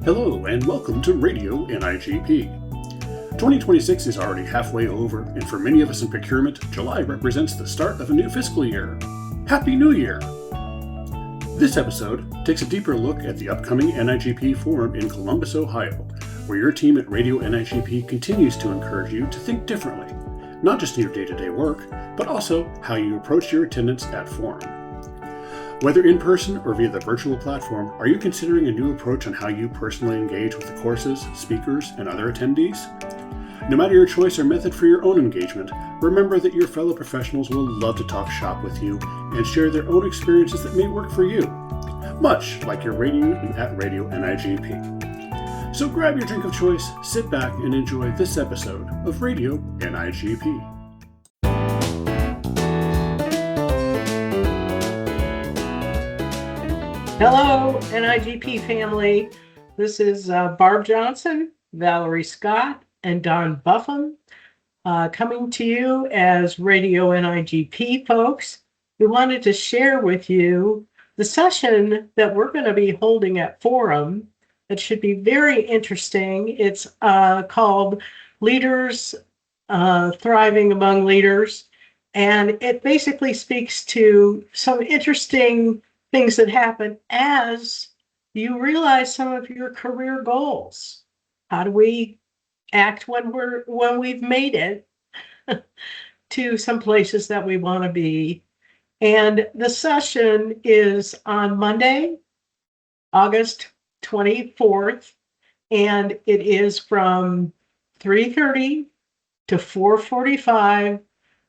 Hello and welcome to Radio NIGP. 2026 is already halfway over, and for many of us in procurement, July represents the start of a new fiscal year. Happy New Year! This episode takes a deeper look at the upcoming NIGP Forum in Columbus, Ohio, where your team at Radio NIGP continues to encourage you to think differently, not just in your day-to-day work, but also how you approach your attendance at Forum. Whether in person or via the virtual platform, are you considering a new approach on how you personally engage with the courses, speakers, and other attendees? No matter your choice or method for your own engagement, remember that your fellow professionals will love to talk shop with you and share their own experiences that may work for you, much like your radio at Radio NIGP. So grab your drink of choice, sit back, and enjoy this episode of Radio NIGP. Hello, NIGP family. This is Barb Johnson, Valerie Scott, and Don Buffum coming to you as Radio NIGP folks. We wanted to share with you the session that we're going to be holding at Forum. It should be very interesting. It's called Leaders Thriving Among Leaders, and it basically speaks to some interesting things that happen as you realize some of your career goals. How do we act when we've made it to some places that we want to be? And the session is on Monday, August 24th, and it is from 3:30 to 4:45,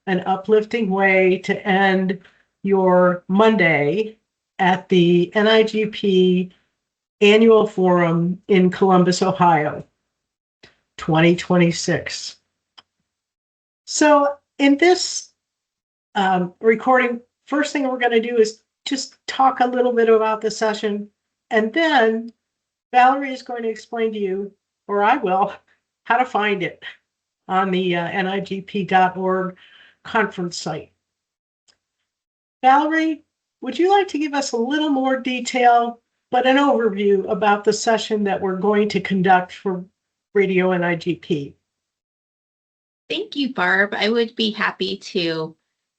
an uplifting way to end your Monday at the NIGP Annual Forum in Columbus, Ohio, 2026. So in this recording, first thing we're going to do is just talk a little bit about the session, and then Valerie is going to explain to you, or I will, how to find it on the nigp.org conference site. Valerie, would you like to give us a little more detail, but an overview about the session that we're going to conduct for Radio NIGP? Thank you, Barb. I would be happy to.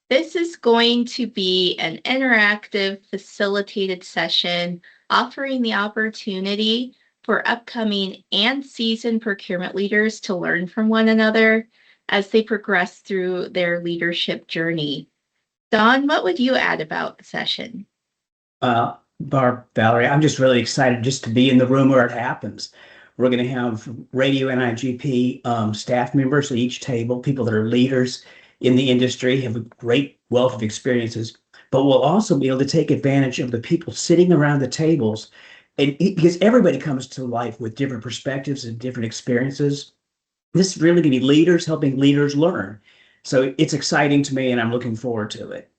This is going to be an interactive, facilitated session offering the opportunity for upcoming and seasoned procurement leaders to learn from one another as they progress through their leadership journey. Don, what would you add about the session? Barb, Valerie, I'm just really excited just to be in the room where it happens. We're going to have Radio NIGP staff members at each table, people that are leaders in the industry, have a great wealth of experiences, but we'll also be able to take advantage of the people sitting around the tables, and because everybody comes to life with different perspectives and different experiences. This is really going to be leaders helping leaders learn. So it's exciting to me, and I'm looking forward to it.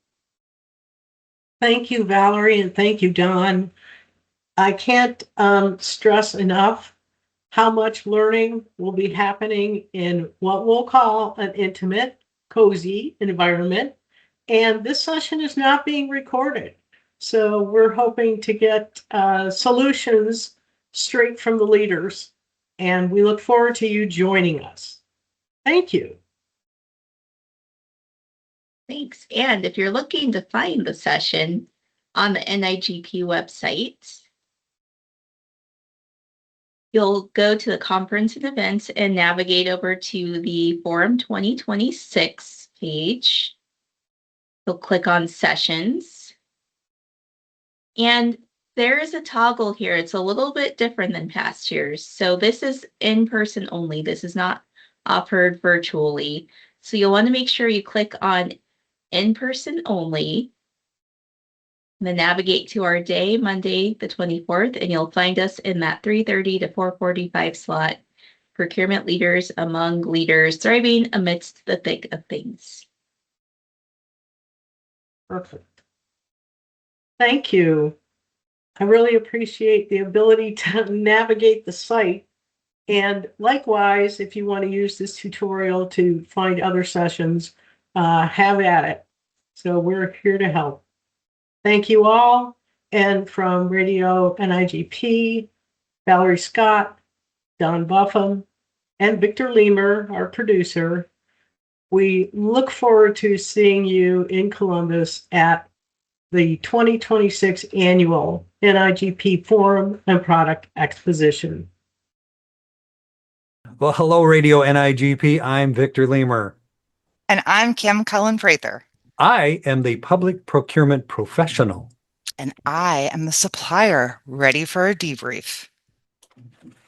Thank you, Valerie, and thank you, Don. I can't stress enough how much learning will be happening in what we'll call an intimate, cozy environment. And this session is not being recorded. So we're hoping to get solutions straight from the leaders. And we look forward to you joining us. Thank you. Thanks. And if you're looking to find the session on the NIGP website, you'll go to the conference and events and navigate over to the Forum 2026 page. You'll click on sessions. And there is a toggle here. It's a little bit different than past years. So this is in person only. This is not offered virtually. So you'll want to make sure you click on in person only, and then navigate to our day, Monday, the 24th, and you'll find us in that 3:30 to 4:45 slot, procurement leaders among leaders, thriving amidst the thick of things. Perfect. Thank you. I really appreciate the ability to navigate the site. And likewise, if you want to use this tutorial to find other sessions, have at it. So we're here to help. Thank you all. And from Radio NIGP, Valerie Scott, Don Buffum, and Victor Lemer, our producer. We look forward to seeing you in Columbus at the 2026 annual NIGP Forum and Product Exposition. Well, hello, Radio NIGP. I'm Victor Lemer. And I'm Kim Cullen-Prather. I am the public procurement professional. And I am the supplier, ready for a debrief.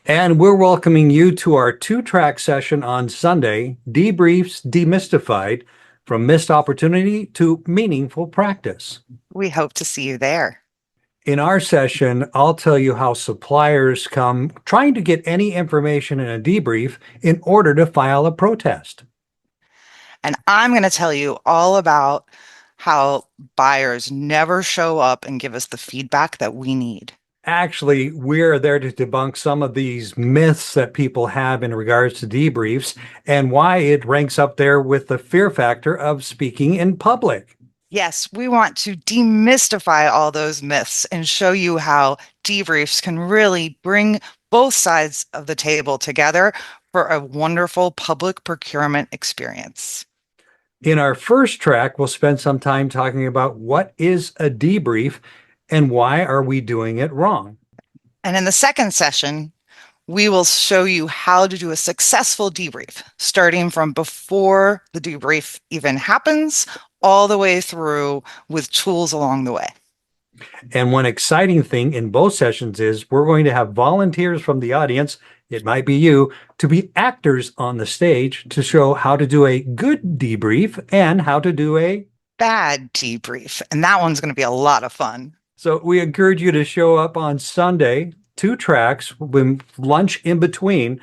And we're welcoming you to our 2-track session on Sunday, Debriefs Demystified, from Missed Opportunity to Meaningful Practice. We hope to see you there. In our session, I'll tell you how suppliers come trying to get any information in a debrief in order to file a protest. And I'm going to tell you all about how buyers never show up and give us the feedback that we need. Actually, we're there to debunk some of these myths that people have in regards to debriefs and why it ranks up there with the fear factor of speaking in public. Yes, we want to demystify all those myths and show you how debriefs can really bring both sides of the table together for a wonderful public procurement experience. In our first track, we'll spend some time talking about what is a debrief and why are we doing it wrong. And in the second session, we will show you how to do a successful debrief, starting from before the debrief even happens, all the way through with tools along the way. And one exciting thing in both sessions is we're going to have volunteers from the audience, it might be you, to be actors on the stage to show how to do a good debrief and how to do a bad debrief. And that one's going to be a lot of fun. So we encourage you to show up on Sunday, 2 tracks with lunch in between,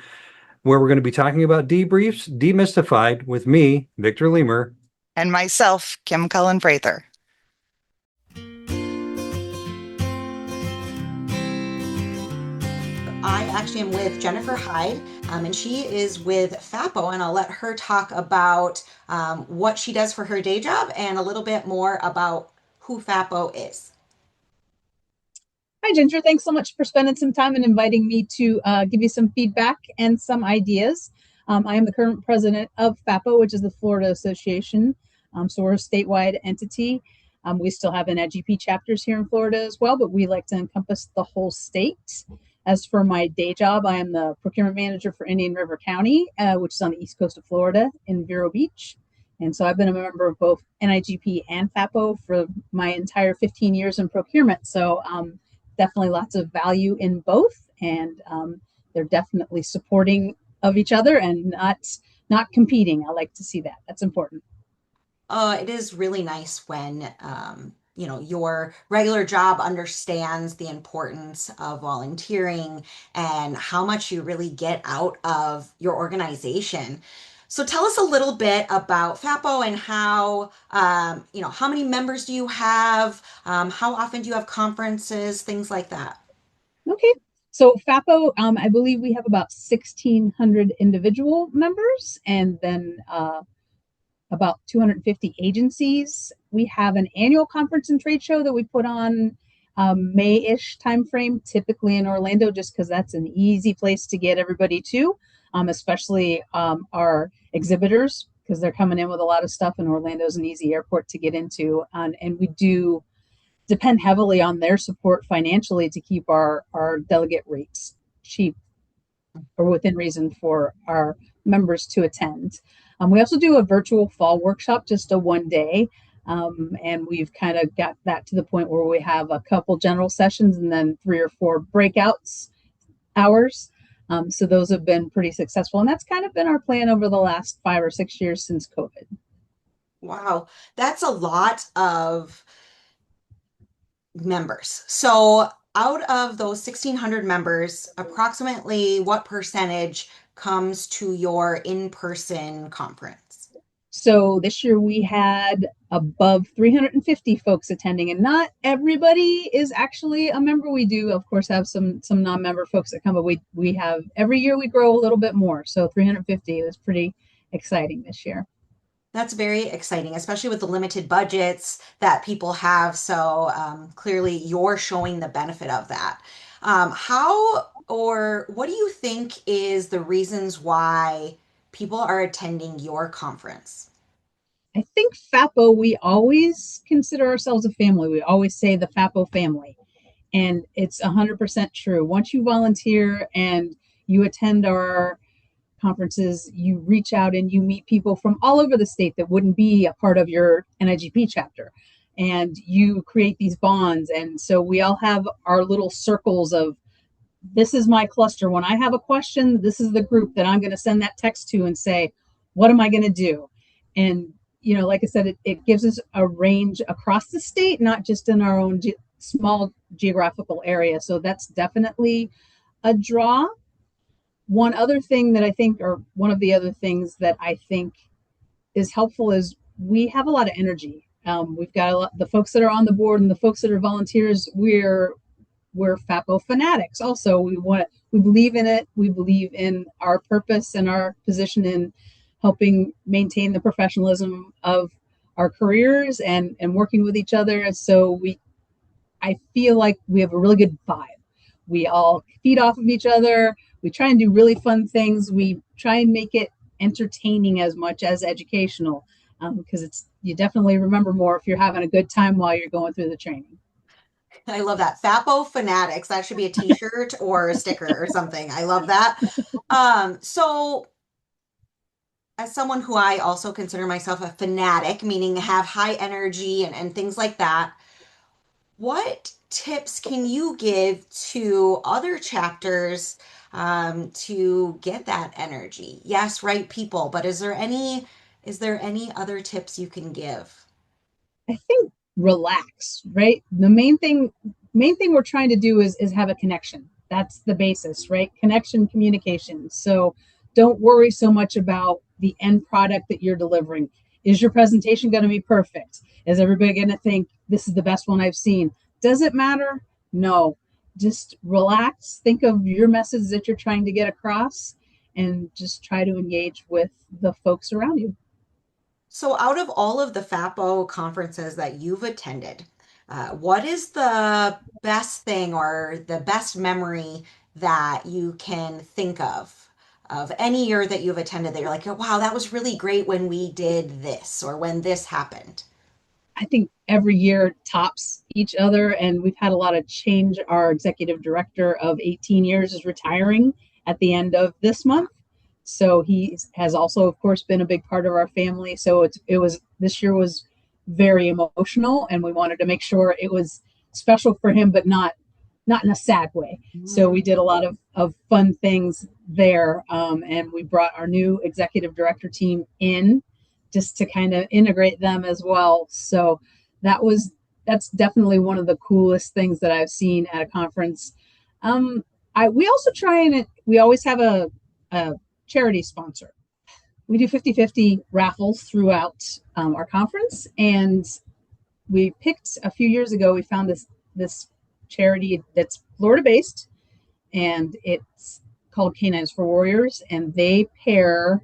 where we're going to be talking about debriefs demystified with me, Victor Lemer. And myself, Kim Cullen-Prather. I actually am with Jennifer Hyde, and she is with FAPO, and I'll let her talk about what she does for her day job and a little bit more about who FAPO is. Hi, Ginger. Thanks so much for spending some time and inviting me to give you some feedback and some ideas. I am the current president of FAPO, which is the Florida Association. So we're a statewide entity. We still have NIGP chapters here in Florida as well, but we like to encompass the whole state. As for my day job, I am the procurement manager for Indian River County, which is on the east coast of Florida in Vero Beach. And so I've been a member of both NIGP and FAPO for my entire 15 years in procurement. So definitely lots of value in both, and they're definitely supporting of each other and not competing. I like to see that. That's important. It is really nice when your regular job understands the importance of volunteering and how much you really get out of your organization. So tell us a little bit about FAPO and how many members do you have? How often do you have conferences, things like that? Okay. So FAPO, I believe we have about 1,600 individual members and then about 250 agencies. We have an annual conference and trade show that we put on May-ish timeframe, typically in Orlando, just because that's an easy place to get everybody to, especially our exhibitors, because they're coming in with a lot of stuff, and Orlando's an easy airport to get into. And we do depend heavily on their support financially to keep our delegate rates cheap or within reason for our members to attend. We also do a virtual fall workshop, just a 1 day. And we've kind of got that to the point where we have a couple general sessions and then 3 or 4 breakouts hours. So those have been pretty successful. And that's kind of been our plan over the last 5 or 6 years since COVID. Wow, that's a lot of members. So out of those 1,600 members, approximately what percentage comes to your in-person conference? So this year we had above 350 folks attending, and not everybody is actually a member. We do, of course, have some non-member folks that come, but we have every year we grow a little bit more. So 350 is pretty exciting this year. That's very exciting, especially with the limited budgets that people have. So clearly you're showing the benefit of that. How or what do you think is the reasons why people are attending your conference? I think FAPO, we always consider ourselves a family. We always say the FAPO family. And it's 100% true. Once you volunteer and you attend our conferences, you reach out and you meet people from all over the state that wouldn't be a part of your NIGP chapter. And you create these bonds. And so we all have our little circles of, this is my cluster. When I have a question, this is the group that I'm going to send that text to and say, what am I going to do? And, like I said, it gives us a range across the state, not just in our own small geographical area. So that's definitely a draw. One other thing that I think, or one of the other things that I think is helpful, is we have a lot of energy. We've got the folks that are on the board and the folks that are volunteers. We're FAPO fanatics. Also, we believe in it. We believe in our purpose and our position in helping maintain the professionalism of our careers and working with each other. So I feel like we have a really good vibe. We all feed off of each other. We try and do really fun things. We try and make it entertaining as much as educational, because you definitely remember more if you're having a good time while you're going through the training. I love that. FAPO Fanatics. That should be a t-shirt or a sticker or something. I love that. So as someone who I also consider myself a fanatic, meaning have high energy and things like that, what tips can you give to other chapters to get that energy? Yes, right people, but is there any other tips you can give? I think relax, right? The main thing we're trying to do is have a connection. That's the basis, right? Connection, communication. So don't worry so much about the end product that you're delivering. Is your presentation going to be perfect? Is everybody going to think this is the best one I've seen? Does it matter? No. Just relax. Think of your message that you're trying to get across and just try to engage with the folks around you. So, out of all of the FAPO conferences that you've attended, what is the best thing or the best memory that you can think of any year that you've attended that you're like, oh, wow, that was really great when we did this or when this happened? I think every year tops each other, and we've had a lot of change. Our executive director of 18 years is retiring at the end of this month. So he has also, of course, been a big part of our family. So this year was very emotional, and we wanted to make sure it was special for him, but not in a sad way. So we did a lot of fun things there, and we brought our new executive director team in just to kind of integrate them as well. So that's definitely one of the coolest things that I've seen at a conference. We also we always have a charity sponsor. We do 50-50 raffles throughout our conference, and we picked a few years ago. We found this charity that's Florida based, and it's called Canines for Warriors, and they pair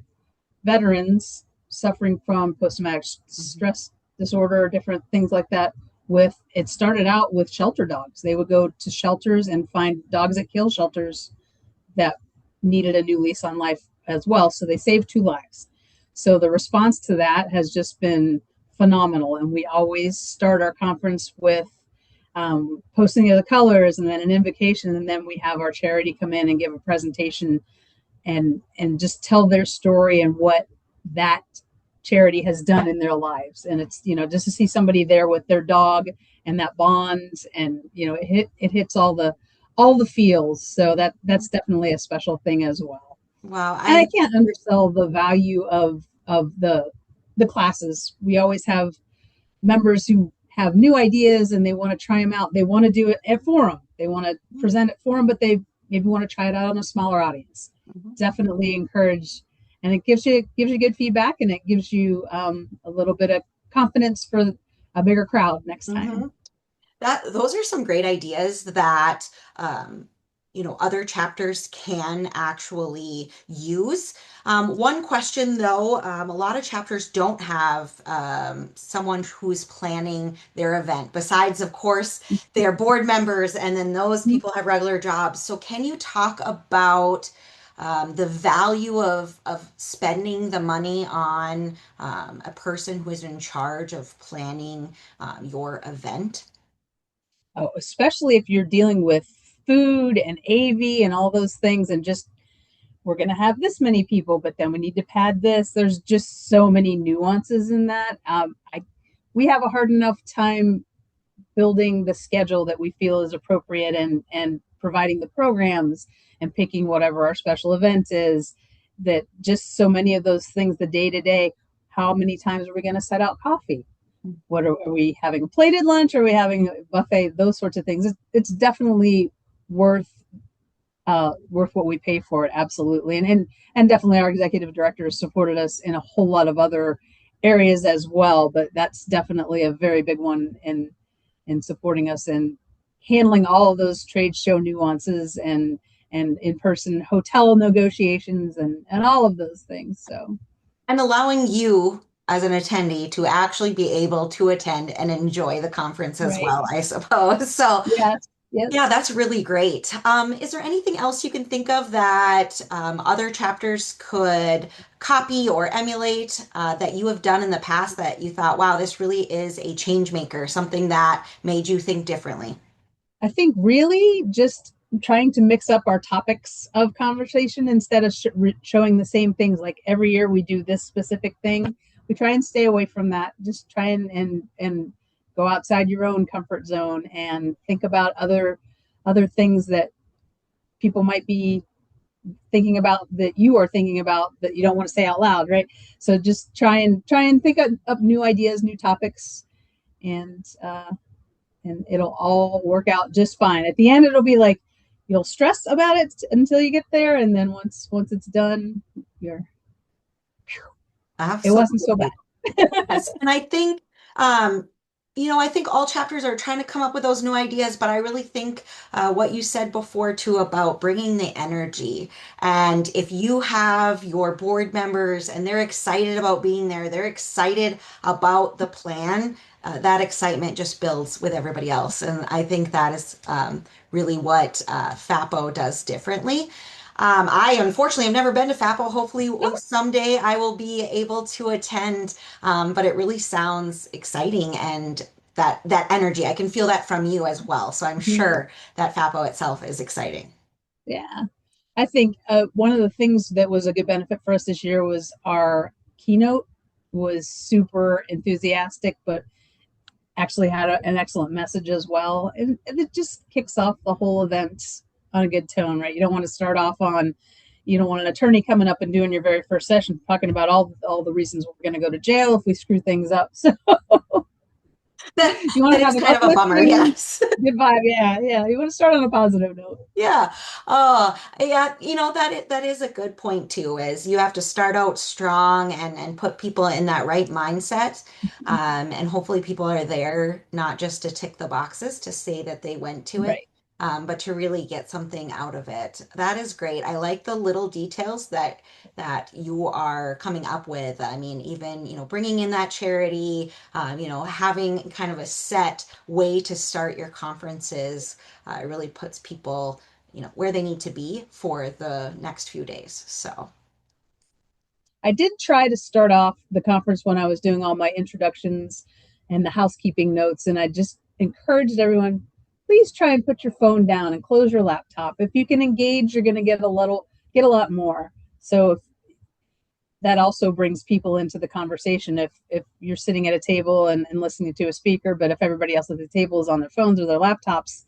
veterans suffering from post-traumatic stress disorder, different things like that. It started out with shelter dogs. They would go to shelters and find dogs at kill shelters that needed a new lease on life as well. So they saved 2 lives. So the response to that has just been phenomenal. And we always start our conference with posting of the colors and then an invocation. And then we have our charity come in and give a presentation and just tell their story and what that charity has done in their lives. And it's, just to see somebody there with their dog and that bond, and it hits all the feels. So that's definitely a special thing as well. Wow. And I can't undersell the value of the classes. We always have members who have new ideas and they want to try them out. They want to do it at forum. They want to present it for them, but they maybe want to try it out on a smaller audience. Definitely encourage, and it gives you good feedback, and it gives you a little bit of confidence for a bigger crowd next time. Those are some great ideas that other chapters can actually use. One question though, a lot of chapters don't have someone who's planning their event, besides, of course, their board members, and then those people have regular jobs. So, can you talk about the value of spending the money on a person who is in charge of planning your event? Oh, especially if you're dealing with food and AV and all those things, and just we're going to have this many people, but then we need to pad this. There's just so many nuances in that. We have a hard enough time building the schedule that we feel is appropriate, and providing the programs and picking whatever our special event is, that just so many of those things, the day to day, how many times are we going to set out coffee? What are we having, a plated lunch? Are we having a buffet? Those sorts of things. It's definitely worth what we pay for it. Absolutely. And definitely our executive director has supported us in a whole lot of other areas as well, but that's definitely a very big one in supporting us and handling all of those trade show nuances and in-person hotel negotiations and all of those things. So, And allowing you as an attendee to actually be able to attend and enjoy the conference as right. well, I suppose. So, Yes. Yes. yeah, that's really great. Is there anything else you can think of that other chapters could copy or emulate that you have done in the past that you thought, wow, this really is a change maker, something that made you think differently? I think really just trying to mix up our topics of conversation instead of showing the same things. Like every year we do this specific thing. We try and stay away from that. Just try and go outside your own comfort zone and think about other things that people might be thinking about, that you are thinking about, that you don't want to say out loud, right? So just try and think of new ideas, new topics, and it'll all work out just fine. At the end, it'll be like you'll stress about it until you get there, and then once it's done, you're it wasn't so Absolutely. bad. Yes. And I think, um, I think all chapters are trying to come up with those new ideas, but I really think what you said before too about bringing the energy. And if you have your board members and they're excited about being there, they're excited about the plan, that excitement just builds with everybody else. And I think that is really what FAPO does differently. I unfortunately have never been to FAPO. Hopefully, someday I will be able to attend. But it really sounds exciting, and that energy, I can feel that from you as well. So I'm sure that FAPO itself is exciting. Yeah, I think one of the things that was a good benefit for us this year was our keynote was super enthusiastic, but actually had an excellent message as well. And it just kicks off the whole event on a good tone, right? You don't want an attorney coming up and doing your very first session talking about all the reasons we're going to go to jail if we screw things up. So That you want that to is have an kind of a bummer, uplifting yes. good vibe. Yeah, yeah. You want to start on a positive note. Yeah. Yeah, that is a good point too, is you have to start out strong and put people in that right mindset. And hopefully people are there not just to tick the boxes to say that they went to it, Right. but to really get something out of it. That is great. I like the little details that you are coming up with. I mean, even, bringing in that charity, having kind of a set way to start your conferences it really puts people, where they need to be for the next few days. So, I did try to start off the conference when I was doing all my introductions and the housekeeping notes, and I just encouraged everyone, please try and put your phone down and close your laptop. If you can engage, you're going to get a lot more. So if that also brings people into the conversation. If you're sitting at a table and listening to a speaker, but if everybody else at the table is on their phones or their laptops,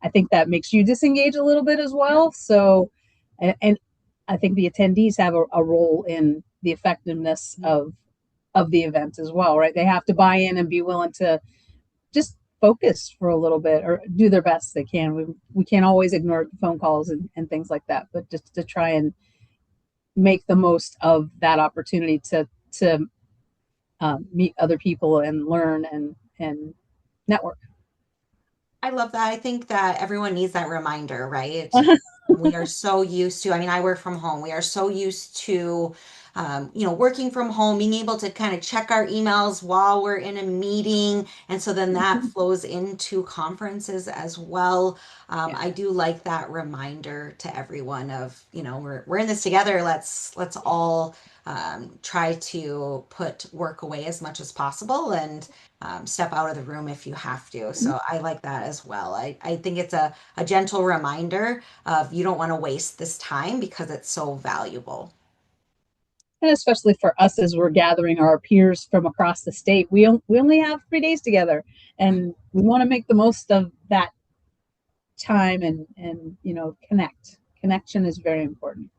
I think that makes you disengage a little bit as well. So, and I think the attendees have a role in the effectiveness of the event as well, right? They have to buy in and be willing to just focus for a little bit or do their best they can. We can't always ignore phone calls and things like that, but just to try and make the most of that opportunity to meet other people and learn and network. I love that. I think that everyone needs that reminder, right? We are so used to, I mean, I work from home. We are so used to, working from home, being able to kind of check our emails while we're in a meeting. And so then that flows into conferences as well. I do like that reminder to everyone of, we're in this together. Let's all try to put work away as much as possible and step out of the room if you have to. So I like that as well. I think it's a gentle reminder of you don't want to waste this time because it's so valuable. And especially for us as we're gathering our peers from across the state, we only have 3 days together, and we want to make the most of that time and connect. Connection is very important.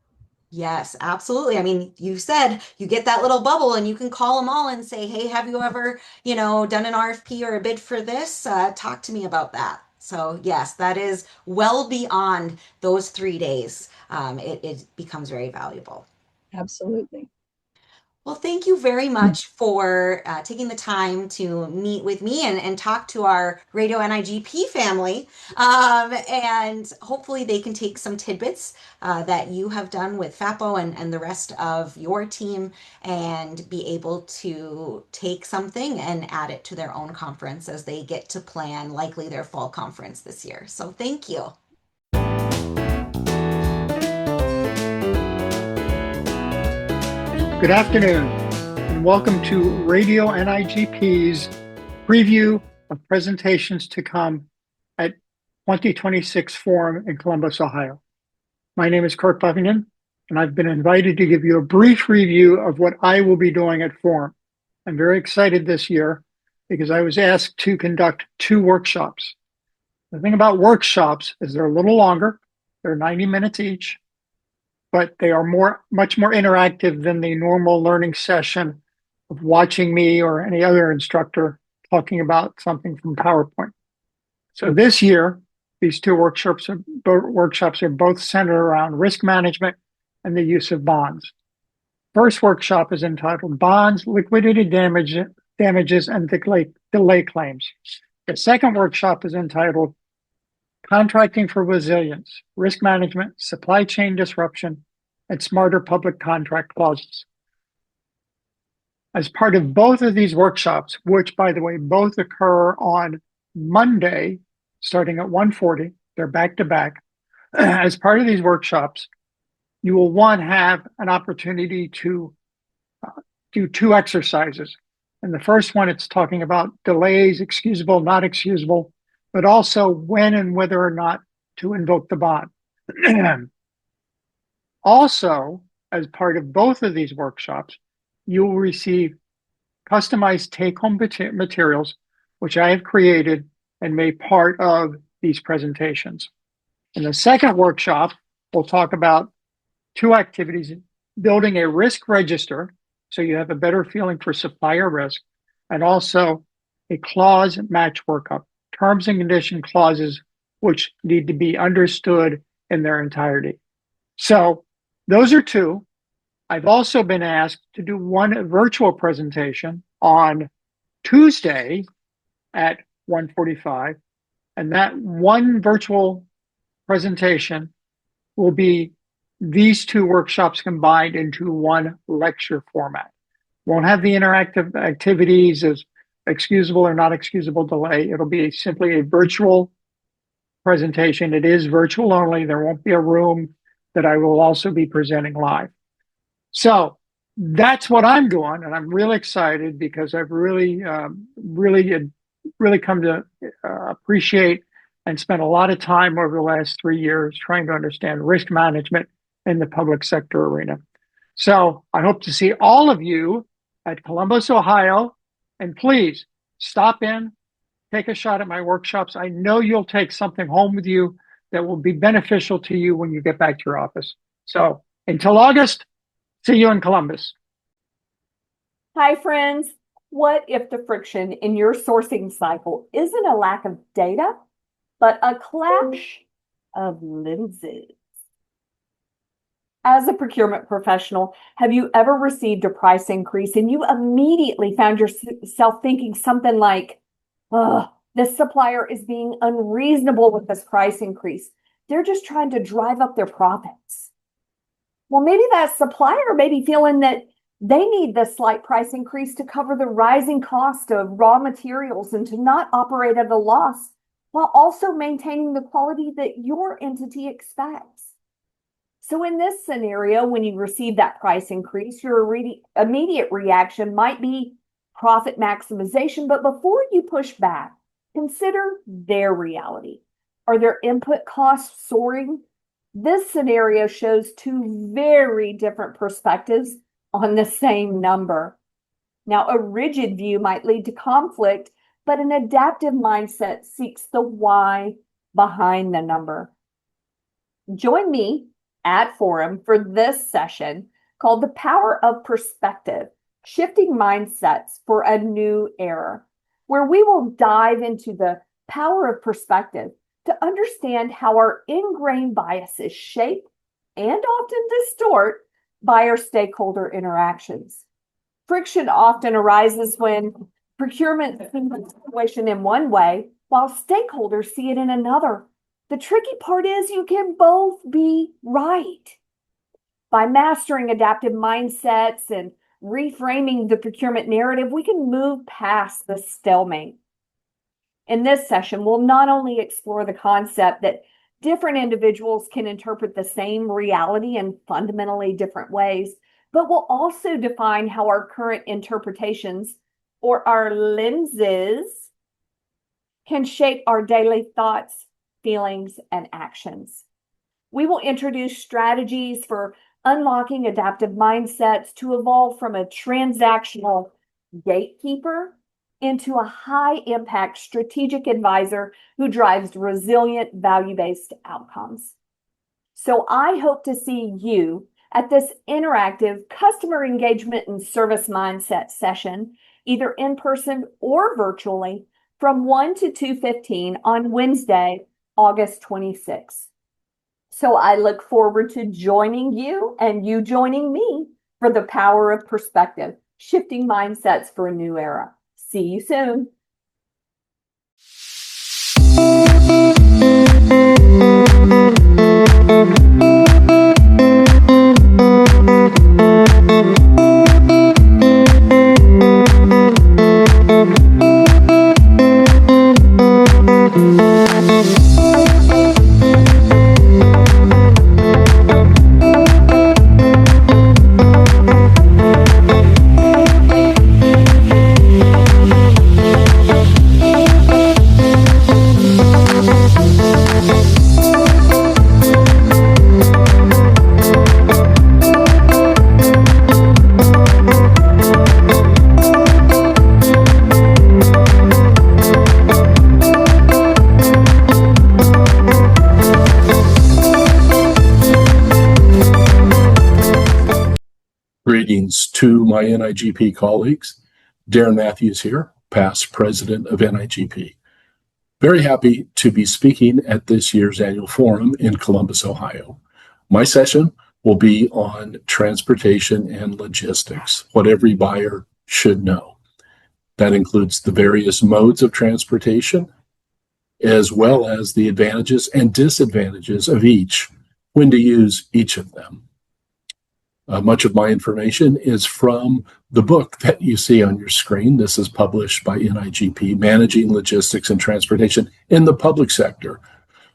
Yes, absolutely. I mean, you said you get that little bubble and you can call them all and say, hey, have you ever, done an RFP or a bid for this? Talk to me about that. So, yes, that is well beyond those 3 days. It becomes very valuable. Absolutely. Well, thank you very much for taking the time to meet with me and talk to our Radio NIGP family. And hopefully they can take some tidbits that you have done with FAPO and the rest of your team and be able to take something and add it to their own conference as they get to plan likely their fall conference this year. So thank you. Good afternoon, and welcome to Radio NIGP's preview of presentations to come at 2026 Forum in Columbus, Ohio. My name is Kurt Buffington, and I've been invited to give you a brief review of what I will be doing at Forum. I'm very excited this year because I was asked to conduct 2 workshops. The thing about workshops is they're a little longer. They're 90 minutes each, but they are much more interactive than the normal learning session of watching me or any other instructor talking about something from PowerPoint. So this year, these 2 workshops are both centered around risk management and the use of bonds. First workshop is entitled Bonds, Liquidated Damages, and Delay Claims. The second workshop is entitled Contracting for Resilience, Risk Management, Supply Chain Disruption, and Smarter Public Contract Clauses. As part of both of these workshops, which, by the way, both occur on Monday, starting at 1:40, they're back to back. As part of these workshops, you will, one, have an opportunity to do 2 exercises. And the first one, it's talking about delays, excusable, not excusable, but also when and whether or not to invoke the bond. Also, as part of both of these workshops, you will receive customized take-home materials, which I have created and made part of these presentations. In the second workshop, we'll talk about 2 activities: building a risk register, so you have a better feeling for supplier risk, and also a clause match workup, terms and condition clauses, which need to be understood in their entirety. So those are 2. I've also been asked to do 1 virtual presentation on Tuesday at 1:45, and that 1 virtual presentation will be these 2 workshops combined into 1 lecture format. Won't have the interactive activities as excusable or not excusable delay. It'll be simply a virtual presentation. It is virtual only. There won't be a room that I will also be presenting live. So that's what I'm doing, and I'm really excited because I've really come to appreciate and spent a lot of time over the last 3 years trying to understand risk management in the public sector arena. So I hope to see all of you at Columbus, Ohio, and please stop in, take a shot at my workshops. I know you'll take something home with you that will be beneficial to you when you get back to your office. So until August, see you in Columbus. Hi, friends. What if the friction in your sourcing cycle isn't a lack of data, but a clash of lenses? As a procurement professional, have you ever received a price increase and you immediately found yourself thinking something like, oh, this supplier is being unreasonable with this price increase? They're just trying to drive up their profits. Well, maybe that supplier may be feeling that they need this slight price increase to cover the rising cost of raw materials and to not operate at a loss while also maintaining the quality that your entity expects. So in this scenario, when you receive that price increase, your immediate reaction might be profit maximization. But before you push back, consider their reality. Are their input costs soaring? This scenario shows two very different perspectives on the same number. Now, a rigid view might lead to conflict, but an adaptive mindset seeks the why behind the number. Join me at Forum for this session called The Power of Perspective, Shifting Mindsets for a New Era, where we will dive into the power of perspective to understand how our ingrained biases shape and often distort by our stakeholder interactions. Friction often arises when procurement sees the situation in one way while stakeholders see it in another. The tricky part is you can both be right. By mastering adaptive mindsets and reframing the procurement narrative, we can move past the stalemate. In this session, we'll not only explore the concept that different individuals can interpret the same reality in fundamentally different ways, but we'll also define how our current interpretations or our lenses can shape our daily thoughts, feelings, and actions. We will introduce strategies for unlocking adaptive mindsets to evolve from a transactional gatekeeper into a high-impact strategic advisor who drives resilient, value-based outcomes. So I hope to see you at this interactive customer engagement and service mindset session, either in person or virtually, from 1 to 2:15 on Wednesday, August 26th. So I look forward to joining you and you joining me for the power of perspective, shifting mindsets for a new era. See you soon. Greetings to my NIGP colleagues. Darren Matthews here, past president of NIGP. Very happy to be speaking at this year's annual forum in Columbus, Ohio. My session will be on transportation and logistics, what every buyer should know. That includes the various modes of transportation, as well as the advantages and disadvantages of each, when to use each of them. Much of my information is from the book that you see on your screen. This is published by NIGP, Managing Logistics and Transportation in the Public Sector,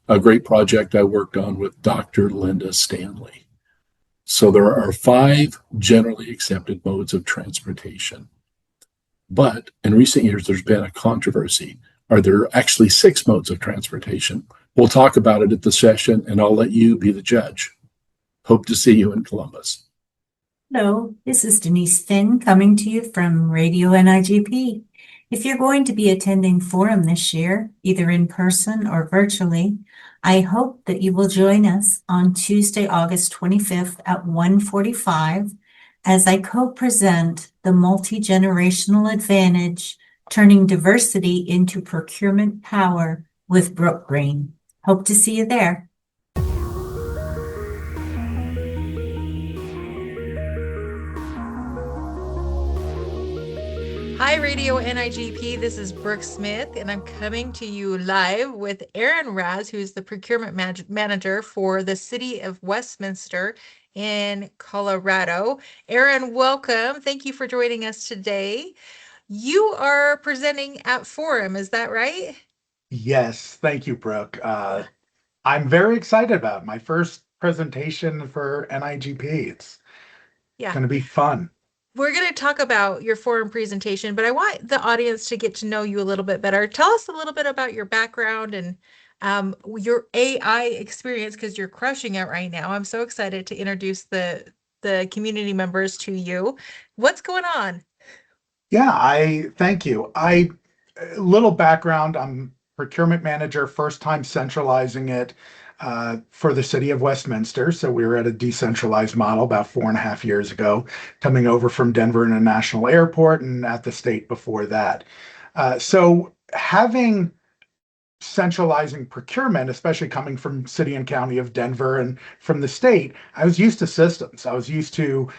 a great project I worked on with Dr. Linda Stanley. So there are 5 generally accepted modes of transportation. But in recent years, there's been a controversy. Are there actually 6 modes of transportation? We'll talk about it at the session, and I'll let you be the judge. Hope to see you in Columbus. Hello, this is Denise Finn coming to you from Radio NIGP. If you're going to be attending Forum this year, either in person or virtually, I hope that you will join us on Tuesday, August 25th at 1:45 as I co-present the multi-generational advantage, turning diversity into procurement power with Brooke Green. Hope to see you there. Hi, Radio NIGP. This is Brooke Smith, and I'm coming to you live with Aaron Raz, who's the procurement manager for the city of Westminster in Colorado. Aaron, welcome. Thank you for joining us today. You are presenting at Forum, is that right? Yes, thank you, Brooke. I'm very excited about my first presentation for NIGP. It's Yeah. going to be fun. We're going to talk about your forum presentation, but I want the audience to get to know you a little bit better. Tell us a little bit about your background and your AI experience, because you're crushing it right now. I'm so excited to introduce the community members to you. What's going on? Yeah, I thank you. Little background, I'm procurement manager, first time centralizing it for the city of Westminster. So we were at a decentralized model about 4.5 years ago, coming over from Denver International Airport and at the state before that. So having centralizing procurement, especially coming from city and county of Denver and from the state, I was used to systems. I was used to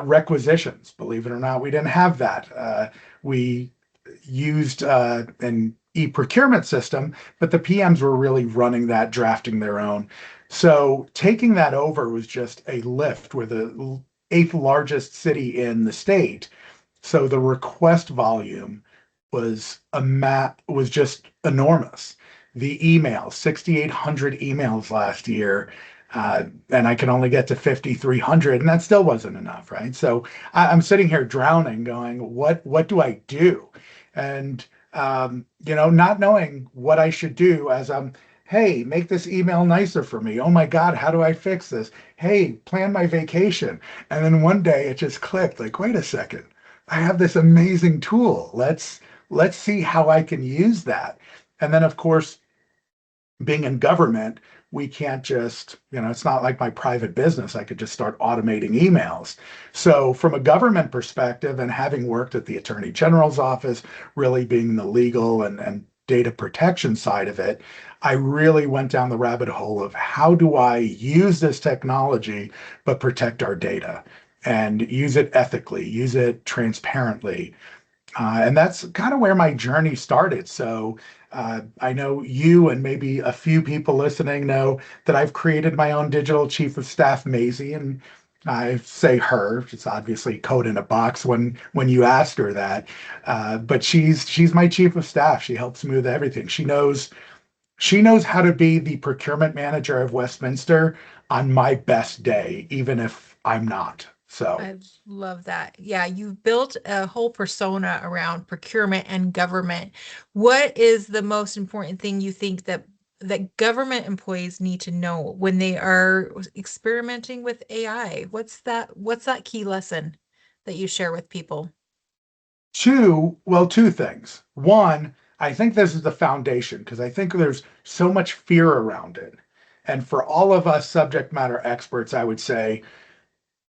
requisitions. Believe it or not, we didn't have that. We used an e-procurement system, but the PMs were really running that, drafting their own. So taking that over was just a lift. We're the eighth largest city in the state. So the request volume was just enormous. The emails, 6,800 emails last year, and I can only get to 5,300, and that still wasn't enough, right? So I'm sitting here drowning, going, what do I do? And not knowing what I should do as I'm, hey, make this email nicer for me. Oh my God, how do I fix this? Hey, plan my vacation. And then one day it just clicked, like, wait a second, I have this amazing tool. Let's see how I can use that. And then, of course, being in government, we can't just, it's not like my private business. I could just start automating emails. So, from a government perspective, and having worked at the Attorney General's office, really being the legal and data protection side of it, I really went down the rabbit hole of how do I use this technology but protect our data and use it ethically, use it transparently. And that's kind of where my journey started. So I know you and maybe a few people listening know that I've created my own digital chief of staff, Maisie, and I say her. It's obviously code in a box when you asked her that, but she's my chief of staff. She helps me with everything. She knows how to be the procurement manager of Westminster on my best day, even if I'm not. So. I love that. Yeah, you've built a whole persona around procurement and government. What is the most important thing you think that government employees need to know when they are experimenting with AI? What's that key lesson that you share with people? Two things. One, I think this is the foundation because I think there's so much fear around it. And for all of us subject matter experts, I would say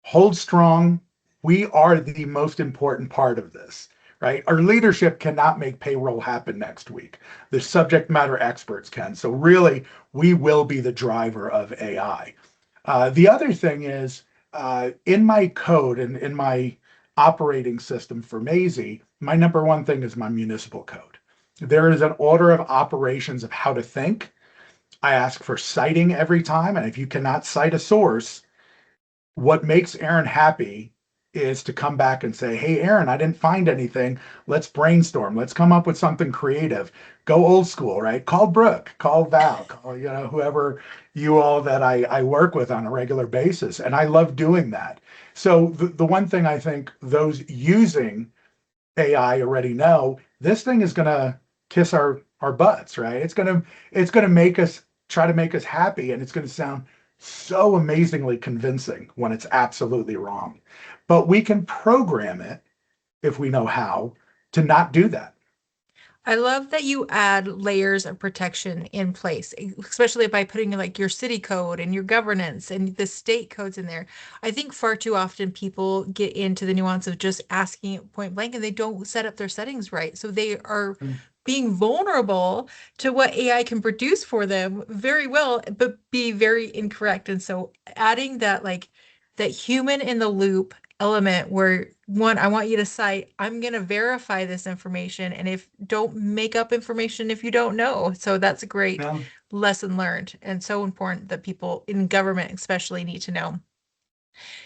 hold strong. We are the most important part of this, right? Our leadership cannot make payroll happen next week. The subject matter experts can. So, really, we will be the driver of AI. The other thing is in my code and in my operating system for Maisie, my number one thing is my municipal code. There is an order of operations of how to think. I ask for citing every time. And if you cannot cite a source, what makes Aaron happy is to come back and say, hey, Aaron, I didn't find anything. Let's brainstorm. Let's come up with something creative. Go old school, right? Call Brooke, call Val, call, whoever you all that I work with on a regular basis. And I love doing that. So the one thing I think those using AI already know, this thing is going to kiss our butts, right? It's going to make us try to make us happy, and it's going to sound so amazingly convincing when it's absolutely wrong. But we can program it if we know how to not do that. I love that you add layers of protection in place, especially by putting like your city code and your governance and the state codes in there. I think far too often people get into the nuance of just asking it point blank and they don't set up their settings right. So they are being vulnerable to what AI can produce for them very well, but be very incorrect. And so adding that like that human in the loop element where one, I want you to cite, I'm going to verify this information. And if don't make up information if you don't know. So that's a great Yeah. lesson learned and so important that people in government especially need to know.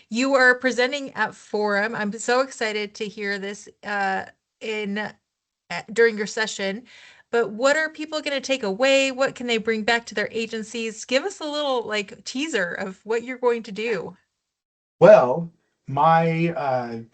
You are presenting at Forum. I'm so excited to hear this in during your session. But what are people going to take away? What can they bring back to their agencies? Give us a little like teaser of what you're going to do. Well, my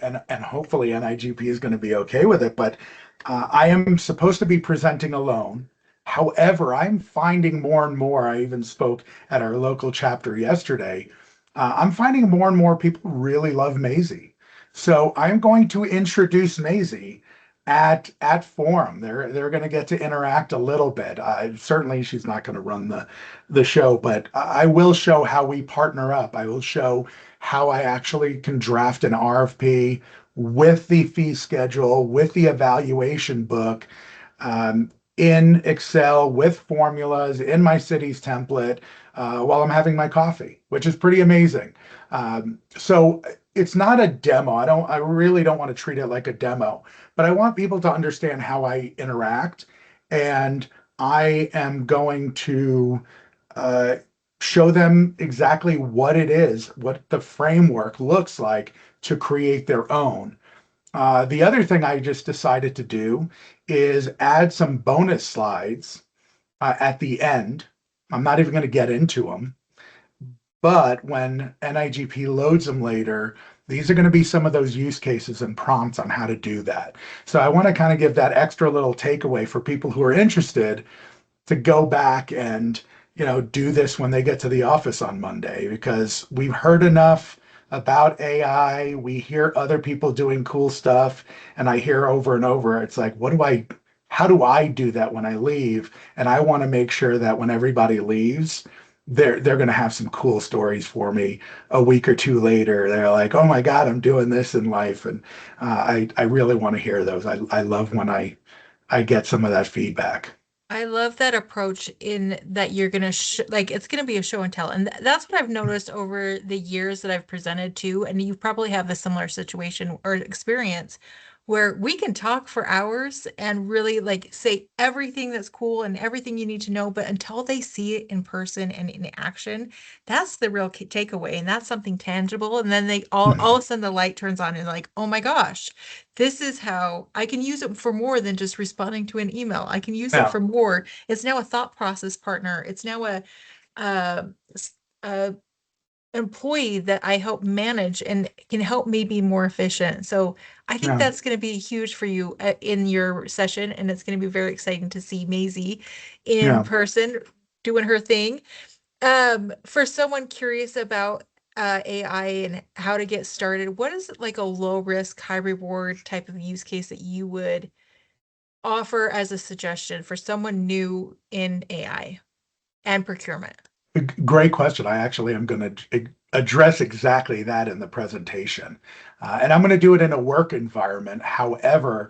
and hopefully NIGP is going to be okay with it, but I am supposed to be presenting alone. However, I'm finding more and more. I even spoke at our local chapter yesterday. I'm finding more and more people really love Maisie. So I'm going to introduce Maisie at Forum. They're going to get to interact a little bit. Certainly, she's not going to run the show, but I will show how we partner up. I will show how I actually can draft an RFP with the fee schedule, with the evaluation book, in Excel with formulas in my city's template while I'm having my coffee, which is pretty amazing. So it's not a demo. I really don't want to treat it like a demo, but I want people to understand how I interact. And I am going to uh, show them exactly what it is, what the framework looks like to create their own. The other thing I just decided to do is add some bonus slides at the end. I'm not even going to get into them, but when NIGP loads them later, these are going to be some of those use cases and prompts on how to do that. So I want to kind of give that extra little takeaway for people who are interested to go back and do this when they get to the office on Monday, because we've heard enough about AI. We hear other people doing cool stuff, and I hear over and over, it's like, how do I do that when I leave? And I want to make sure that when everybody leaves, they're going to have some cool stories for me a week or two later. They're like, oh my God, I'm doing this in life. And I really want to hear those. I love when I get some of that feedback. I love that approach in that you're going to like it's going to be a show and tell. And that's what I've noticed over the years that I've presented to. And you probably have a similar situation or experience where we can talk for hours and really like say everything that's cool and everything you need to know. But until they see it in person and in action, that's the real takeaway. And that's something tangible. And then they all of a sudden the light turns on and like, oh my gosh, this is how I can use it for more than just responding to an email. I can use it Yeah, for more. It's now a thought process partner. It's now uh, a employee that I help manage and can help me be more efficient. So I think yeah, that's going to be huge for you in your session, and it's going to be very exciting to see Maisie in yeah. person doing her thing. For someone curious about AI and how to get started, what is like a low risk, high reward type of use case that you would offer as a suggestion for someone new in AI and procurement? Great question. I actually am going to address exactly that in the presentation. And I'm going to do it in a work environment. However,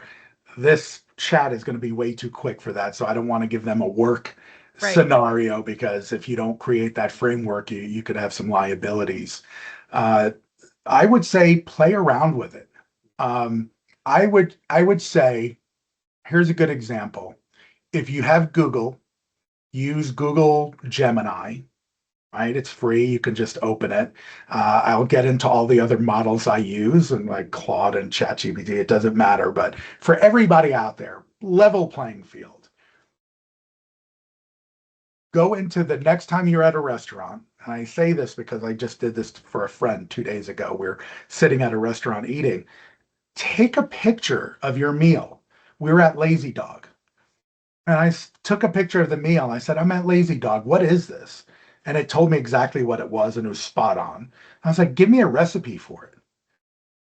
this chat is going to be way too quick for that. So I don't want to give them a work Right. scenario, because if you don't create that framework, you could have some liabilities. Uh, I would say play around with it. Um, I would say, here's a good example. If you have Google, use Google Gemini, right? It's free. You can just open it. I'll get into all the other models I use and like Claude and ChatGPT. It doesn't matter. But for everybody out there, level playing field. Go into the next time you're at a restaurant. And I say this because I just did this for a friend 2 days ago. We're sitting at a restaurant eating. Take a picture of your meal. We were at Lazy Dog. And took a picture of the meal. I said, I'm at Lazy Dog. What is this? And it told me exactly what it was, and it was spot on. I was like, give me a recipe for it.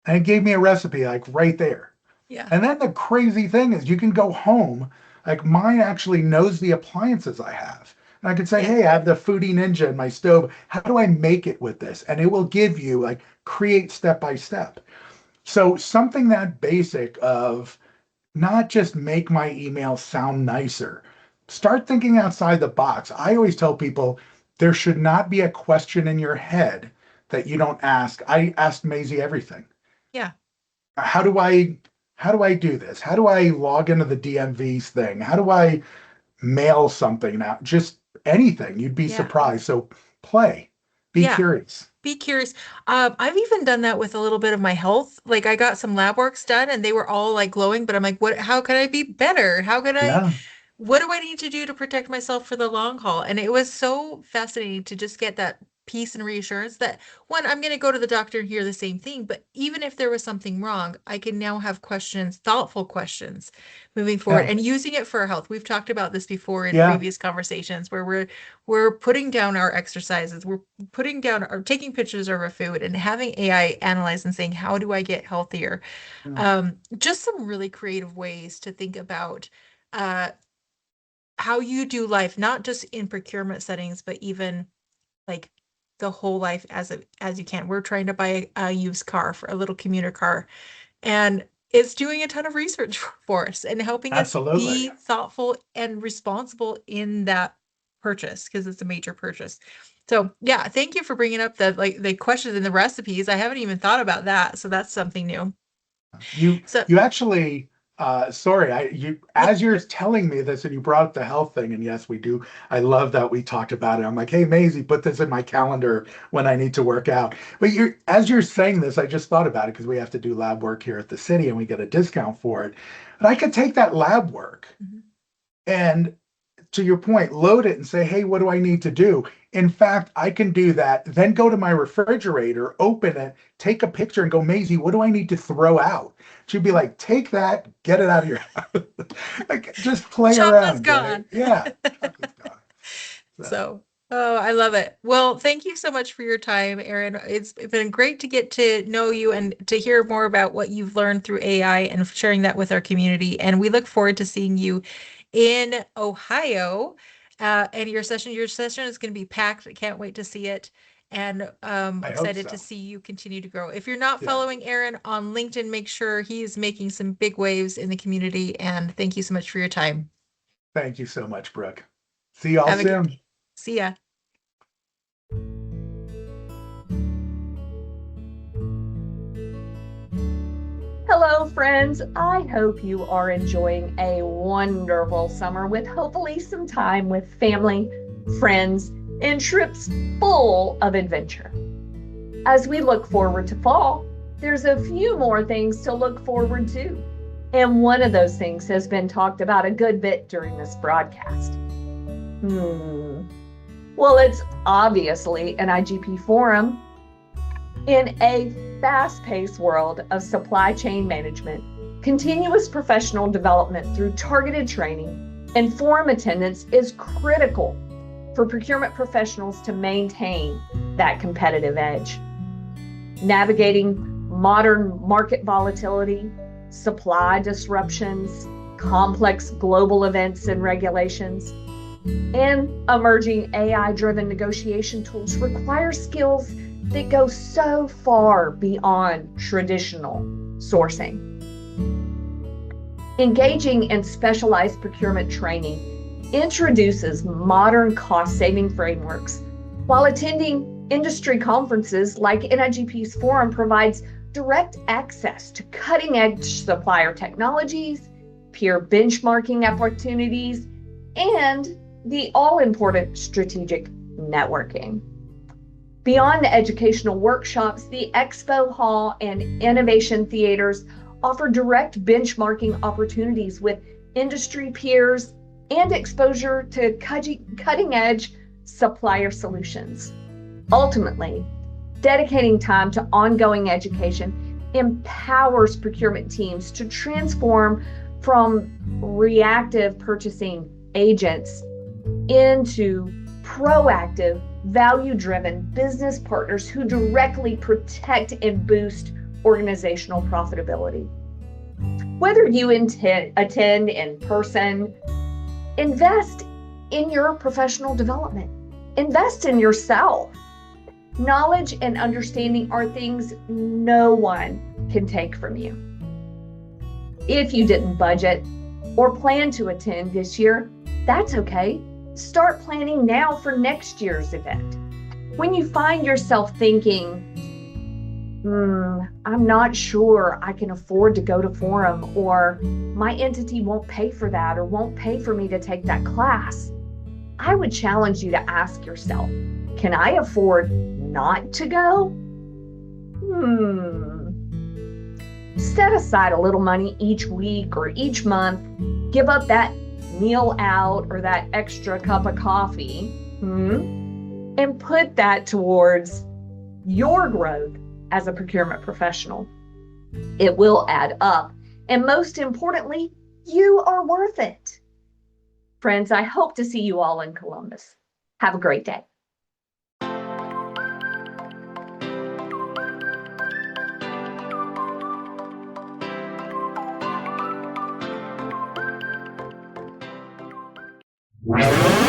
And it gave me a recipe like right there. Yeah. And then the crazy thing is you can go home, like mine actually knows the appliances I have. And I can say, Yeah. hey, I have the Foodie Ninja in my stove. How do I make it with this? And it will give you like create step by step. So something that basic of not just make my email sound nicer. Start thinking outside the box. I always tell people there should not be a question in your head that you don't ask. I asked Maisie everything. Yeah. how do I do this? How do I log into the DMV's thing? How do I mail something now? Just anything. You'd be Yeah. surprised. So play, be Yeah. curious. Be curious. I've even done that with a little bit of my health. Like I got some lab works done and they were all like glowing, but I'm like, how can I be better? Yeah. What do I need to do to protect myself for the long haul? And it was so fascinating to just get that peace and reassurance that one, I'm going to go to the doctor and hear the same thing. But even if there was something wrong, I can now have questions, thoughtful questions moving forward Yeah. and using it for our health. We've talked about this before in Yeah. previous conversations where we're putting down our exercises, we're putting down or taking pictures of our food and having AI analyze and saying, how do I get healthier? Just some really creative ways to think about uh, how you do life, not just in procurement settings, but even like the whole life as you can. We're trying to buy a used car for a little commuter car, and it's doing a ton of research for us and helping us Absolutely. be thoughtful and responsible in that purchase because it's a major purchase. So yeah, thank you for bringing up the questions and the recipes. I haven't even thought about that, so that's something new. You So you actually sorry, you yeah, as you're telling me this and you brought up the health thing, and yes, we do. I love that we talked about it. I'm like, hey Maisie, put this in my calendar when I need to work out. But as you're saying this, I just thought about it because we have to do lab work here at the city and we get a discount for it. But I could take that lab work mhm. and to your point, load it and say, hey, what do I need to do? In fact, I can do that, then go to my refrigerator, open it, take a picture and go, Maisie, what do I need to throw out? She'd be like, take that, get it out of your house. Like, just play Chocolate's around, get it? gone. Yeah. Chocolate's gone. So, So, oh, I love it. Well, thank you so much for your time, Erin. It's been great to get to know you and to hear more about what you've learned through AI and sharing that with our community. And we look forward to seeing you in Ohio. And your session is going to be packed. I can't wait to see it. And I hope excited so. to see you continue to grow. If you're not Yeah. following Erin on LinkedIn, make sure he's making some big waves in the community. And thank you so much for your time. Thank you so much, Brooke. See y'all Have a good soon. See ya. Hello, friends. I hope you are enjoying a wonderful summer with hopefully some time with family, friends, and trips full of adventure. As we look forward to fall, there's a few more things to look forward to. And one of those things has been talked about a good bit during this broadcast. Well, it's obviously an NIGP forum. In a fast-paced world of supply chain management, continuous professional development through targeted training and forum attendance is critical for procurement professionals to maintain that competitive edge. Navigating modern market volatility, supply disruptions, complex global events and regulations, and emerging AI-driven negotiation tools require skills that go so far beyond traditional sourcing. Engaging in specialized procurement training introduces modern cost-saving frameworks, while attending industry conferences like NIGP's forum provides direct access to cutting-edge supplier technologies, peer benchmarking opportunities, and the all-important strategic networking. Beyond the educational workshops, the expo hall and innovation theaters offer direct benchmarking opportunities with industry peers and exposure to cutting-edge supplier solutions. Ultimately, dedicating time to ongoing education empowers procurement teams to transform from reactive purchasing agents into proactive, value-driven business partners who directly protect and boost organizational profitability. Whether you attend in person, invest in your professional development. Invest in yourself. Knowledge and understanding are things no one can take from you. If you didn't budget or plan to attend this year, that's okay. Start planning now for next year's event. When you find yourself thinking, I'm not sure I can afford to go to Forum, or my entity won't pay for that or won't pay for me to take that class. I would challenge you to ask yourself, can I afford not to go? Set aside a little money each week or each month. Give up that meal out or that extra cup of coffee, and put that towards your growth as a procurement professional. It will add up. And most importantly, you are worth it. Friends, I hope to see you all in Columbus. Have a great day. Well,